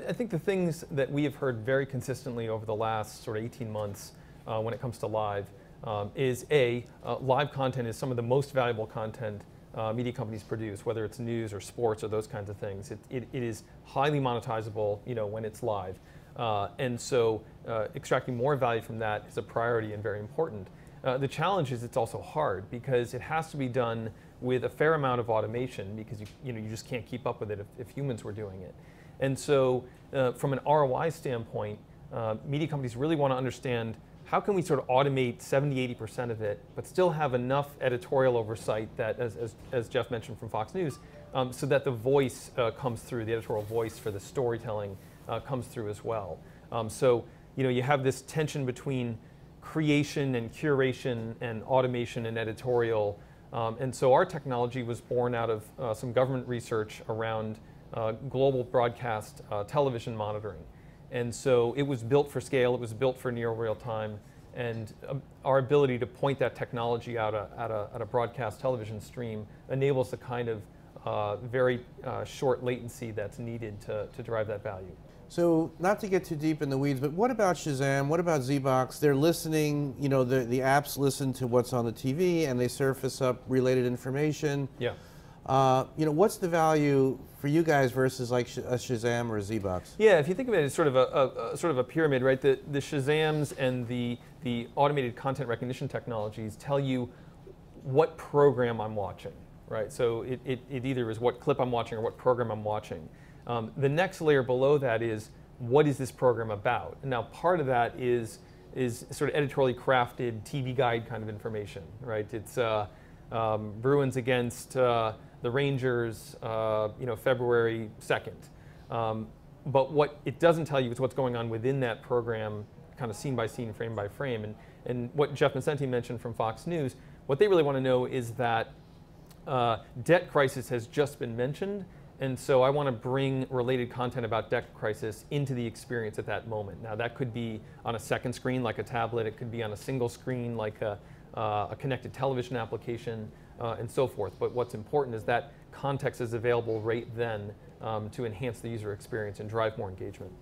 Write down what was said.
I think the things that we have heard very consistently over the last sort of 18 months when it comes to live is live content is some of the most valuable content media companies produce, whether it's news or sports or those kinds of things. It is highly monetizable, when it's live. And so extracting more value from that is a priority and very important. The challenge is it's also hard because it has to be done with a fair amount of automation because you just can't keep up with it if humans were doing it. And so from an ROI standpoint, media companies really want to understand how can we sort of automate 70–80% of it, but still have enough editorial oversight that, as Jeff mentioned from Fox News, so that the voice comes through, the editorial voice for the storytelling comes through as well. So you have this tension between creation and curation and automation and editorial. And so our technology was born out of some government research around global broadcast television monitoring. And so it was built for scale, it was built for near real time, and our ability to point that technology out at a broadcast television stream enables the kind of very short latency that's needed to drive that value. So, not to get too deep in the weeds, but what about Shazam? What about Zeebox? They're listening, the apps listen to what's on the TV and they surface up related information. Yeah. What's the value for you guys versus like a Shazam or a Zeebox? Yeah, if you think of it as sort of a pyramid, right? The Shazams and the automated content recognition technologies tell you what program I'm watching, right? So it either is what clip I'm watching or what program I'm watching. The next layer below that is what is this program about? And now part of that is sort of editorially crafted TV guide kind of information, right? It's Bruins against the Rangers, February 2nd. But what it doesn't tell you is what's going on within that program, kind of scene by scene, frame by frame. And what Jeff Vincenti mentioned from Fox News, what they really want to know is that debt crisis has just been mentioned, and so I want to bring related content about debt crisis into the experience at that moment. Now that could be on a second screen like a tablet, it could be on a single screen like a connected television application, and so forth. But what's important is that context is available right then to enhance the user experience and drive more engagement.